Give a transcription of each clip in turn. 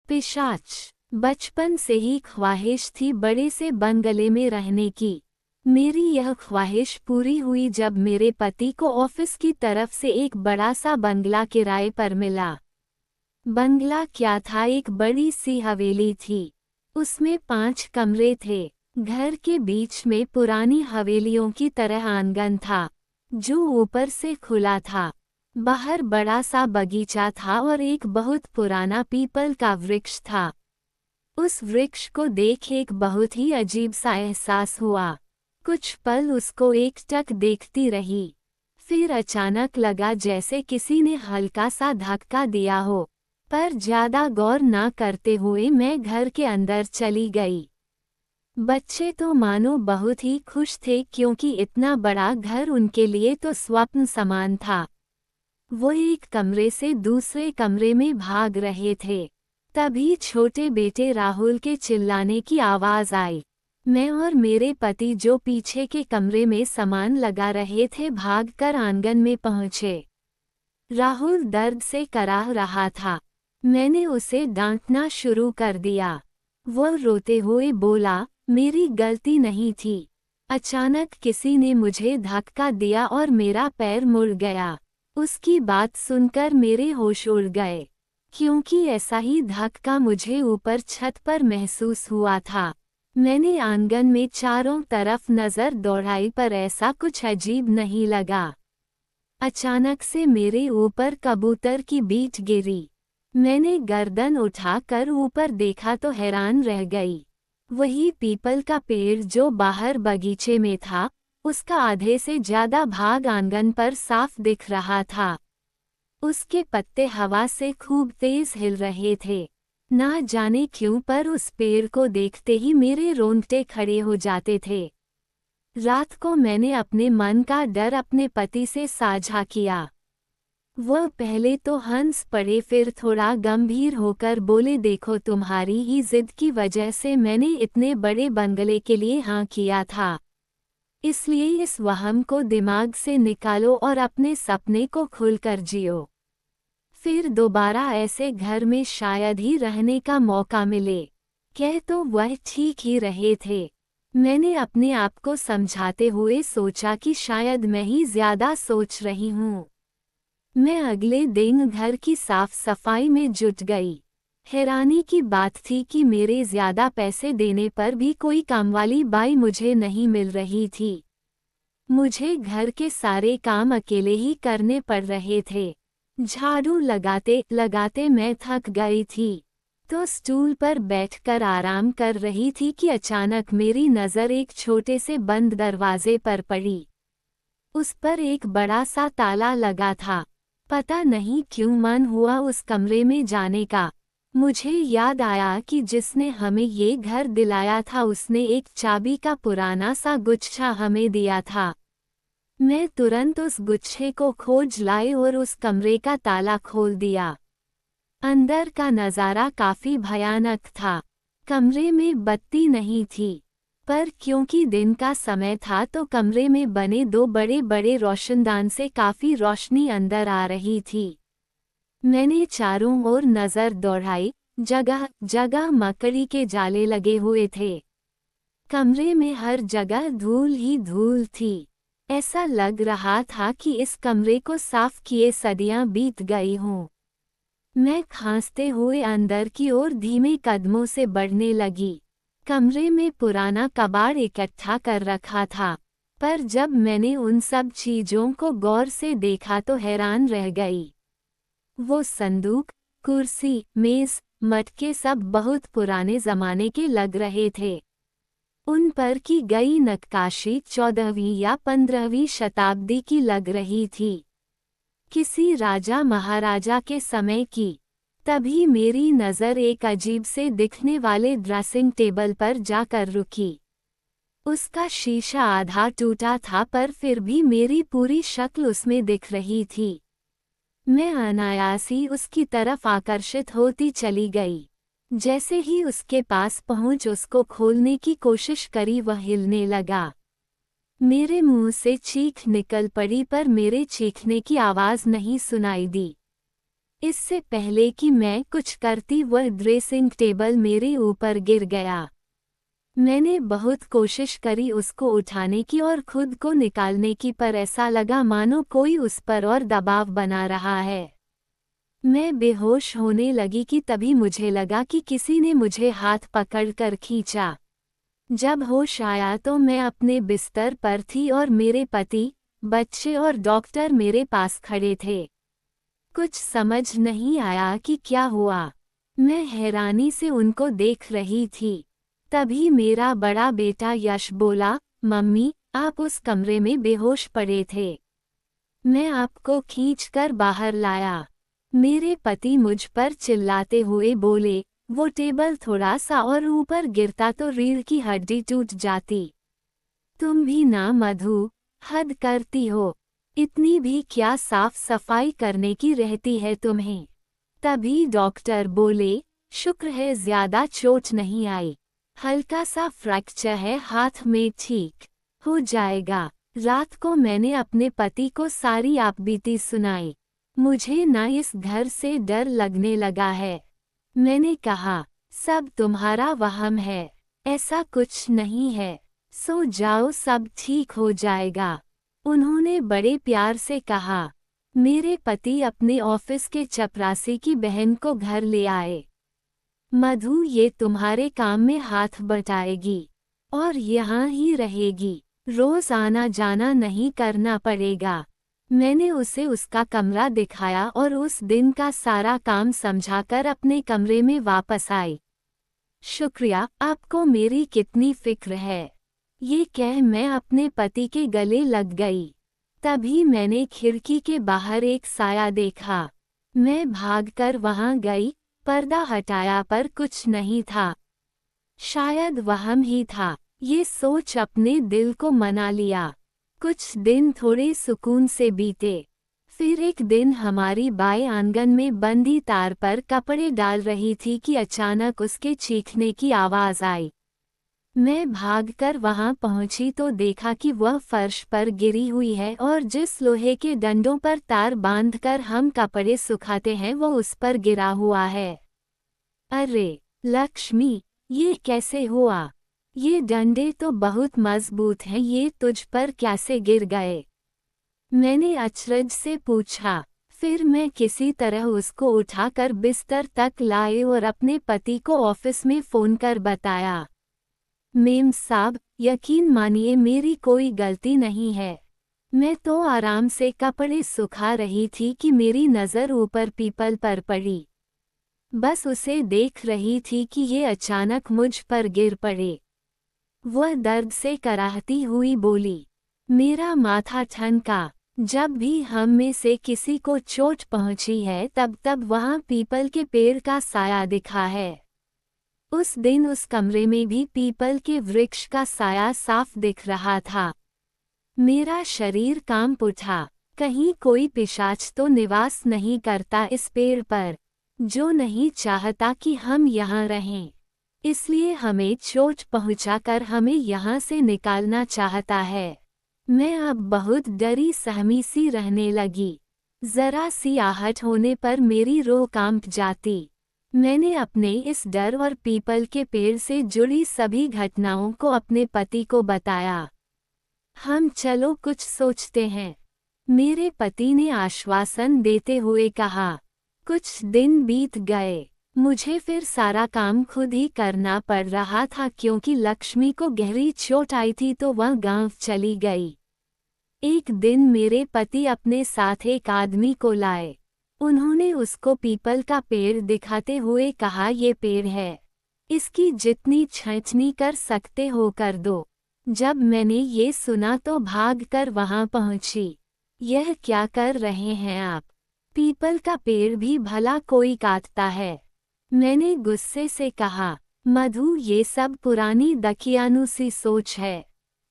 पिशाच। बचपन से ही ख्वाहिश थी बड़े से बंगले में रहने की। मेरी यह ख्वाहिश पूरी हुई जब मेरे पति को ऑफिस की तरफ से एक बड़ा सा बंगला किराए पर मिला। बंगला क्या था, एक बड़ी सी हवेली थी। उसमें 5 कमरे थे। घर के बीच में पुरानी हवेलियों की तरह आंगन था, जो ऊपर से खुला था। बाहर बड़ा सा बगीचा था और एक बहुत पुराना पीपल का वृक्ष था। उस वृक्ष को देख एक बहुत ही अजीब सा एहसास हुआ। कुछ पल उसको एकटक देखती रही। फिर अचानक लगा जैसे किसी ने हल्का सा धक्का दिया हो, पर ज्यादा गौर ना करते हुए मैं घर के अंदर चली गई। बच्चे तो मानो बहुत ही खुश थे क्योंकि इतना बड़ा घर उनके लिए तो स्वप्न समान था। वो एक कमरे से दूसरे कमरे में भाग रहे थे। तभी छोटे बेटे राहुल के चिल्लाने की आवाज आई। मैं और मेरे पति जो पीछे के कमरे में सामान लगा रहे थे भागकर आंगन में पहुंचे। राहुल दर्द से कराह रहा था। मैंने उसे डांटना शुरू कर दिया। वो रोते हुए बोला, मेरी गलती नहीं थी। अचानक किसी ने मुझे धक्का दिया और मेरा पैर मुड़ गया। उसकी बात सुनकर मेरे होश उड़ गए, क्योंकि ऐसा ही धक्का मुझे ऊपर छत पर महसूस हुआ था। मैंने आंगन में चारों तरफ नजर दौड़ाई पर ऐसा कुछ अजीब नहीं लगा। अचानक से मेरे ऊपर कबूतर की बीट गिरी। मैंने गर्दन उठाकर ऊपर देखा तो हैरान रह गई। वही पीपल का पेड़ जो बाहर बगीचे में था, उसका आधे से ज्यादा भाग आंगन पर साफ दिख रहा था। उसके पत्ते हवा से खूब तेज हिल रहे थे। ना जाने क्यों पर उस पेड़ को देखते ही मेरे रोंगटे खड़े हो जाते थे। रात को मैंने अपने मन का डर अपने पति से साझा किया। वह पहले तो हंस पड़े, फिर थोड़ा गंभीर होकर बोले, देखो तुम्हारी ही जिद की वजह से मैंने इतने बड़े बंगले के लिए हाँ किया था। इसलिए इस वहम को दिमाग से निकालो और अपने सपने को खुलकर जियो। फिर दोबारा ऐसे घर में शायद ही रहने का मौका मिले। कह तो वह ठीक ही रहे थे। मैंने अपने आप को समझाते हुए सोचा कि शायद मैं ही ज्यादा सोच रही हूँ। मैं अगले दिन घर की साफ सफाई में जुट गई। हैरानी की बात थी कि मेरे ज्यादा पैसे देने पर भी कोई कामवाली बाई मुझे नहीं मिल रही थी। मुझे घर के सारे काम अकेले ही करने पड़ रहे थे। झाड़ू लगाते लगाते मैं थक गई थी, तो स्टूल पर बैठकर आराम कर रही थी कि अचानक मेरी नज़र एक छोटे से बंद दरवाजे पर पड़ी। उस पर एक बड़ा सा ताला लगा था। पता नहीं क्यों मन हुआ उस कमरे में जाने का। मुझे याद आया कि जिसने हमें ये घर दिलाया था उसने एक चाबी का पुराना सा गुच्छा हमें दिया था। मैं तुरंत उस गुच्छे को खोज लाई और उस कमरे का ताला खोल दिया। अंदर का नज़ारा काफी भयानक था। कमरे में बत्ती नहीं थी, पर क्योंकि दिन का समय था तो कमरे में बने 2 बड़े बड़े रोशनदान से काफी रोशनी अंदर आ रही थी। मैंने चारों ओर नजर दौड़ाई। जगह जगह मकड़ी के जाले लगे हुए थे। कमरे में हर जगह धूल ही धूल थी। ऐसा लग रहा था कि इस कमरे को साफ किए सदियां बीत गई हों। मैं खांसते हुए अंदर की ओर धीमे कदमों से बढ़ने लगी। कमरे में पुराना कबाड़ इकट्ठा कर रखा था, पर जब मैंने उन सब चीजों को गौर से देखा तो हैरान रह गई। वो संदूक, कुर्सी, मेज, मटके सब बहुत पुराने जमाने के लग रहे थे। उन पर की गई नक्काशी 14वीं या 15वीं शताब्दी की लग रही थी, किसी राजा महाराजा के समय की। तभी मेरी नज़र एक अजीब से दिखने वाले ड्रेसिंग टेबल पर जाकर रुकी। उसका शीशा आधा टूटा था, पर फिर भी मेरी पूरी शक्ल उसमें दिख रही थी। मैं अनायास ही उसकी तरफ आकर्षित होती चली गई। जैसे ही उसके पास पहुंच उसको खोलने की कोशिश करी, वह हिलने लगा। मेरे मुंह से चीख निकल पड़ी, पर मेरे चीखने की आवाज नहीं सुनाई दी। इससे पहले कि मैं कुछ करती वह ड्रेसिंग टेबल मेरे ऊपर गिर गया। मैंने बहुत कोशिश करी उसको उठाने की और खुद को निकालने की, पर ऐसा लगा मानो कोई उस पर और दबाव बना रहा है। मैं बेहोश होने लगी कि तभी मुझे लगा कि किसी ने मुझे हाथ पकड़कर खींचा। जब होश आया तो मैं अपने बिस्तर पर थी और मेरे पति, बच्चे और डॉक्टर मेरे पास खड़े थे। कुछ समझ नहीं आया कि क्या हुआ। मैं हैरानी से उनको देख रही थी। तभी मेरा बड़ा बेटा यश बोला, मम्मी, आप उस कमरे में बेहोश पड़े थे। मैं आपको खींचकर बाहर लाया। मेरे पति मुझ पर चिल्लाते हुए बोले, वो टेबल थोड़ा सा और ऊपर गिरता तो रीढ़ की हड्डी टूट जाती। तुम भी ना मधु, हद करती हो। इतनी भी क्या साफ सफाई करने की रहती है तुम्हें। तभी डॉक्टर बोले, शुक्र है ज्यादा चोट नहीं आई, हल्का सा फ्रैक्चर है हाथ में, ठीक हो जाएगा। रात को मैंने अपने पति को सारी आपबीती सुनाई। मुझे ना इस घर से डर लगने लगा है। मैंने कहा, सब तुम्हारा वहम है, ऐसा कुछ नहीं है, सो जाओ, सब ठीक हो जाएगा। उन्होंने बड़े प्यार से कहा। मेरे पति अपने ऑफिस के चपरासी की बहन को घर ले आए। मधु, ये तुम्हारे काम में हाथ बटाएगी और यहाँ ही रहेगी, रोज आना जाना नहीं करना पड़ेगा। मैंने उसे उसका कमरा दिखाया और उस दिन का सारा काम समझाकर अपने कमरे में वापस आई। शुक्रिया, आपको मेरी कितनी फिक्र है, ये कह मैं अपने पति के गले लग गई। तभी मैंने खिड़की के बाहर एक साया देखा। मैं भागकर वहां गई, पर्दा हटाया पर कुछ नहीं था। शायद वहम ही था, ये सोच अपने दिल को मना लिया। कुछ दिन थोड़े सुकून से बीते। फिर एक दिन हमारी बाएं आंगन में बंधी तार पर कपड़े डाल रही थी कि अचानक उसके चीखने की आवाज आई। मैं भागकर वहां पहुंची तो देखा कि वह फर्श पर गिरी हुई है और जिस लोहे के डंडों पर तार बांधकर हम कपड़े सुखाते हैं वो उस पर गिरा हुआ है। अरे लक्ष्मी, ये कैसे हुआ? ये डंडे तो बहुत मजबूत हैं, ये तुझ पर कैसे गिर गए? मैंने अचरज से पूछा। फिर मैं किसी तरह उसको उठाकर बिस्तर तक लाए और अपने पति को ऑफिस में फोन कर बताया। मेम साहब, यकीन मानिए मेरी कोई गलती नहीं है। मैं तो आराम से कपड़े सुखा रही थी कि मेरी नज़र ऊपर पीपल पर पड़ी। बस उसे देख रही थी कि ये अचानक मुझ पर गिर पड़े। वह दर्द से कराहती हुई बोली। मेरा माथा ठनका। जब भी हम में से किसी को चोट पहुंची है तब तब वहां पीपल के पेड़ का साया दिखा है। उस दिन उस कमरे में भी पीपल के वृक्ष का साया साफ दिख रहा था। मेरा शरीर कांप उठा। कहीं कोई पिशाच तो निवास नहीं करता इस पेड़ पर, जो नहीं चाहता कि हम यहाँ रहें, इसलिए हमें चोट पहुंचाकर हमें यहाँ से निकालना चाहता है। मैं अब बहुत डरी सहमी सी रहने लगी। जरा सी आहट होने पर मेरी रूह कांप जाती। मैंने अपने इस डर और पीपल के पेड़ से जुड़ी सभी घटनाओं को अपने पति को बताया। हम चलो कुछ सोचते हैं, मेरे पति ने आश्वासन देते हुए कहा। कुछ दिन बीत गए। मुझे फिर सारा काम खुद ही करना पड़ रहा था क्योंकि लक्ष्मी को गहरी चोट आई थी तो वह गांव चली गई। एक दिन मेरे पति अपने साथ एक आदमी को लाए। उन्होंने उसको पीपल का पेड़ दिखाते हुए कहा, ये पेड़ है, इसकी जितनी छंछनी कर सकते हो कर दो। जब मैंने ये सुना तो भागकर वहां पहुंची। यह क्या कर रहे हैं आप? पीपल का पेड़ भी भला कोई काटता है? मैंने गुस्से से कहा। मधु, ये सब पुरानी दकियानू सी सोच है।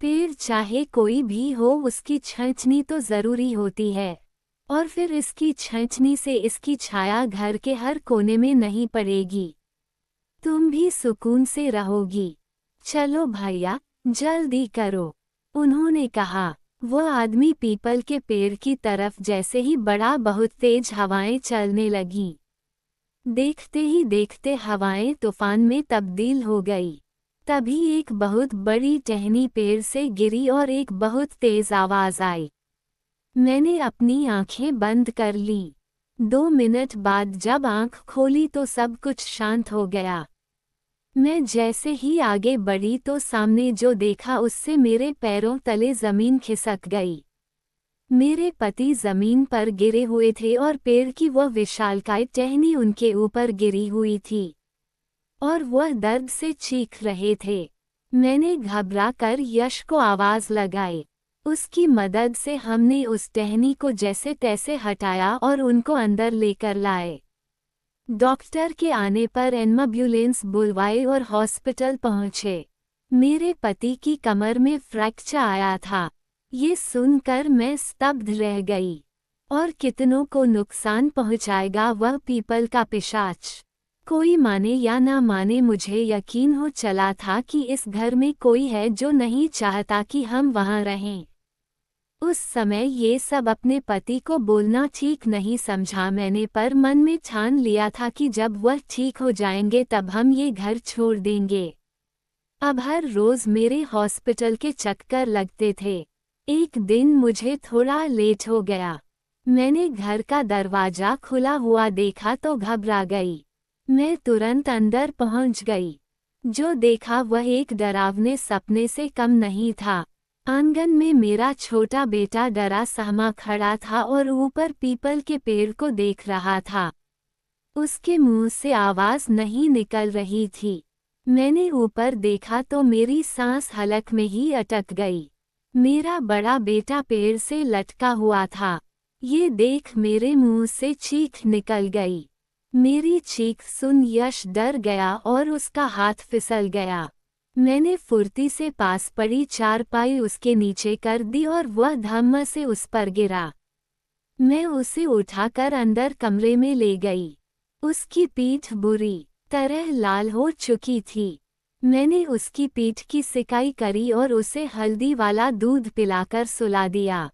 पेड़ चाहे कोई भी हो उसकी छंछनी तो जरूरी होती है, और फिर इसकी छंछनी से इसकी छाया घर के हर कोने में नहीं पड़ेगी। तुम भी सुकून से रहोगी। चलो भैया, जल्दी करो, उन्होंने कहा। वो आदमी पीपल के पेड़ की तरफ जैसे ही बढ़ा, बहुत तेज हवाएं चलने लगीं। देखते ही देखते हवाएं तूफान में तब्दील हो गई। तभी एक बहुत बड़ी टहनी पेड़ से गिरी और एक बहुत तेज आवाज आई। मैंने अपनी आंखें बंद कर लीं। 2 मिनट बाद जब आंख खोली तो सब कुछ शांत हो गया। मैं जैसे ही आगे बढ़ी तो सामने जो देखा उससे मेरे पैरों तले जमीन खिसक गई। मेरे पति जमीन पर गिरे हुए थे और पेड़ की वह विशालकाय टहनी उनके ऊपर गिरी हुई थी और वह दर्द से चीख रहे थे। मैंने घबरा कर यश को आवाज लगाई। उसकी मदद से हमने उस टहनी को जैसे तैसे हटाया और उनको अंदर लेकर लाए। डॉक्टर के आने पर एम्बुलेंस बुलवाई और हॉस्पिटल पहुंचे। मेरे पति की कमर में फ्रैक्चर आया था। ये सुनकर मैं स्तब्ध रह गई। और कितनों को नुकसान पहुंचाएगा वह पीपल का पिशाच। कोई माने या ना माने, मुझे यकीन हो चला था कि इस घर में कोई है जो नहीं चाहता कि हम वहां रहें। उस समय ये सब अपने पति को बोलना ठीक नहीं समझा मैंने, पर मन में ठान लिया था कि जब वह ठीक हो जाएंगे तब हम ये घर छोड़ देंगे। अब हर रोज मेरे हॉस्पिटल के चक्कर लगते थे। एक दिन मुझे थोड़ा लेट हो गया। मैंने घर का दरवाजा खुला हुआ देखा तो घबरा गई। मैं तुरंत अंदर पहुंच गई। जो देखा वह एक डरावने सपने से कम नहीं था। आंगन में मेरा छोटा बेटा डरा सहमा खड़ा था और ऊपर पीपल के पेड़ को देख रहा था। उसके मुंह से आवाज नहीं निकल रही थी। मैंने ऊपर देखा तो मेरी सांस हलक में ही अटक गई। मेरा बड़ा बेटा पेड़ से लटका हुआ था। ये देख मेरे मुंह से चीख निकल गई। मेरी चीख सुन यश डर गया और उसका हाथ फिसल गया। मैंने फुर्ती से पास पड़ी चारपाई उसके नीचे कर दी और वह धम्म से उस पर गिरा। मैं उसे उठाकर अंदर कमरे में ले गई। उसकी पीठ बुरी तरह लाल हो चुकी थी। मैंने उसकी पीठ की सिकाई करी और उसे हल्दी वाला दूध पिलाकर सुला दिया।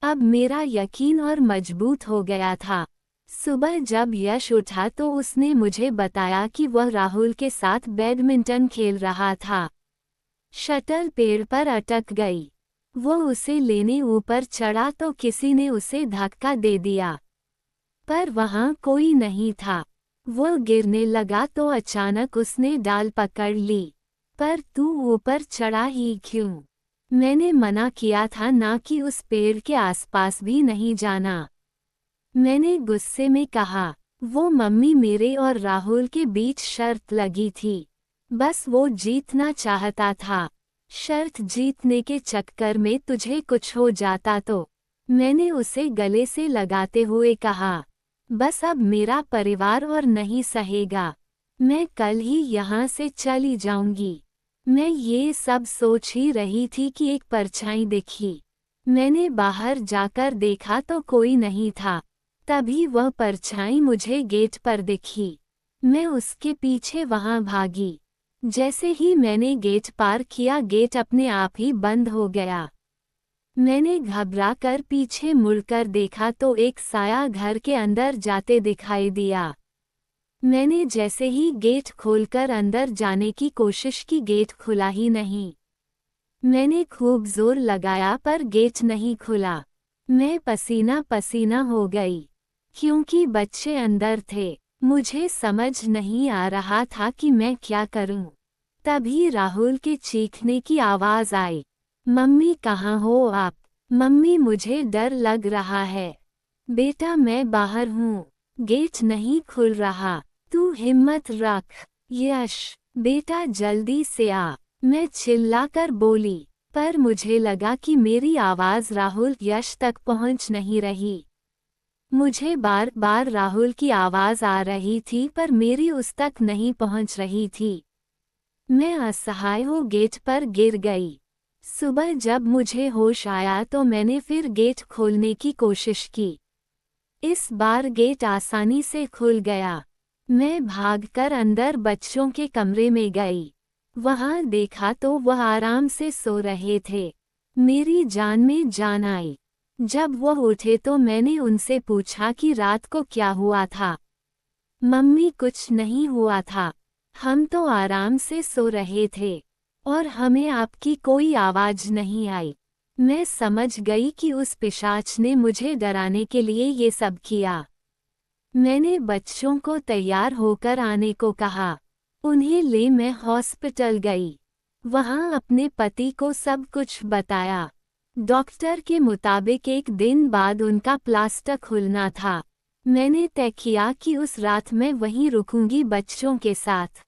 अब मेरा यकीन और मजबूत हो गया था। सुबह जब यश उठा तो उसने मुझे बताया कि वह राहुल के साथ बैडमिंटन खेल रहा था। शटल पेड़ पर अटक गई। वो उसे लेने ऊपर चढ़ा तो किसी ने उसे धक्का दे दिया, पर वहां कोई नहीं था। वो गिरने लगा तो अचानक उसने डाल पकड़ ली। पर तू ऊपर चढ़ा ही क्यों? मैंने मना किया था ना कि उस पेड़ के आसपास भी नहीं जाना। मैंने गुस्से में कहा। वो मम्मी, मेरे और राहुल के बीच शर्त लगी थी। बस वो जीतना चाहता था। शर्त जीतने के चक्कर में तुझे कुछ हो जाता तो? मैंने उसे गले से लगाते हुए कहा। बस अब मेरा परिवार और नहीं सहेगा। मैं कल ही यहाँ से चली जाऊंगी। मैं ये सब सोच ही रही थी कि एक परछाई दिखी। मैंने बाहर जाकर देखा तो कोई नहीं था। तभी वह परछाई मुझे गेट पर दिखी। मैं उसके पीछे वहां भागी। जैसे ही मैंने गेट पार किया, गेट अपने आप ही बंद हो गया। मैंने घबरा कर पीछे मुड़कर देखा तो एक साया घर के अंदर जाते दिखाई दिया। मैंने जैसे ही गेट खोलकर अंदर जाने की कोशिश की, गेट खुला ही नहीं। मैंने खूब जोर लगाया पर गेट नहीं खुला। मैं पसीना पसीना हो गई क्योंकि बच्चे अंदर थे। मुझे समझ नहीं आ रहा था कि मैं क्या करूं। तभी राहुल के चीखने की आवाज आई। मम्मी, कहाँ हो आप? मम्मी, मुझे डर लग रहा है। बेटा, मैं बाहर हूँ। गेट नहीं खुल रहा। तू हिम्मत रख। यश, बेटा जल्दी से आ। मैं चिल्लाकर बोली, पर मुझे लगा कि मेरी आवाज राहुल यश तक पहुंच नहीं रही। मुझे बार बार राहुल की आवाज आ रही थी पर मेरी उस तक नहीं पहुंच रही थी। मैं असहाय हो गेट पर गिर गई। सुबह जब मुझे होश आया तो मैंने फिर गेट खोलने की कोशिश की। इस बार गेट आसानी से खुल गया। मैं भागकर अंदर बच्चों के कमरे में गई। वहां देखा तो वह आराम से सो रहे थे। मेरी जान में जान आई। जब वह उठे तो मैंने उनसे पूछा कि रात को क्या हुआ था। मम्मी, कुछ नहीं हुआ था, हम तो आराम से सो रहे थे और हमें आपकी कोई आवाज नहीं आई। मैं समझ गई कि उस पिशाच ने मुझे डराने के लिए ये सब किया। मैंने बच्चों को तैयार होकर आने को कहा। उन्हें ले मैं हॉस्पिटल गई। वहां अपने पति को सब कुछ बताया। डॉक्टर के मुताबिक एक दिन बाद उनका प्लास्टर खुलना था। मैंने तय किया कि उस रात मैं वहीं रुकूंगी बच्चों के साथ।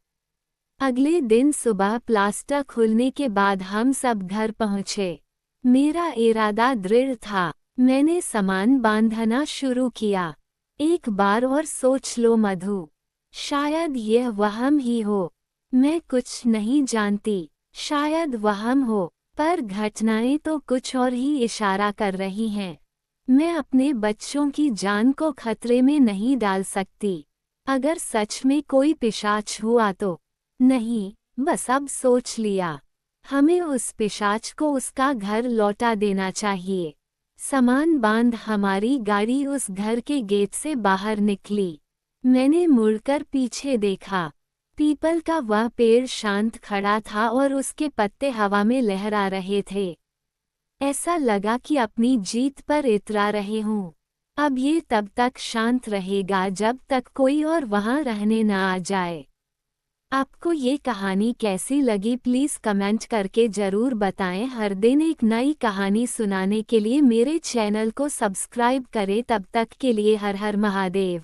अगले दिन सुबह प्लास्टर खुलने के बाद हम सब घर पहुंचे। मेरा इरादा दृढ़ था। मैंने सामान बांधना शुरू किया। एक बार और सोच लो मधु, शायद यह वहम ही हो। मैं कुछ नहीं जानती, शायद वहम हो, पर घटनाएं तो कुछ और ही इशारा कर रही हैं। मैं अपने बच्चों की जान को खतरे में नहीं डाल सकती। अगर सच में कोई पिशाच हुआ तो नहीं, बस अब सोच लिया। हमें उस पिशाच को उसका घर लौटा देना चाहिए। सामान बांध हमारी गाड़ी उस घर के गेट से बाहर निकली। मैंने मुड़कर पीछे देखा। पीपल का वह पेड़ शांत खड़ा था और उसके पत्ते हवा में लहरा रहे थे। ऐसा लगा कि अपनी जीत पर इतरा रहे हूँ। अब ये तब तक शांत रहेगा जब तक कोई और वहां रहने न आ जाए। आपको ये कहानी कैसी लगी प्लीज़ कमेंट करके ज़रूर बताएं। हर दिन एक नई कहानी सुनाने के लिए मेरे चैनल को सब्सक्राइब करें। तब तक के लिए हर हर महादेव।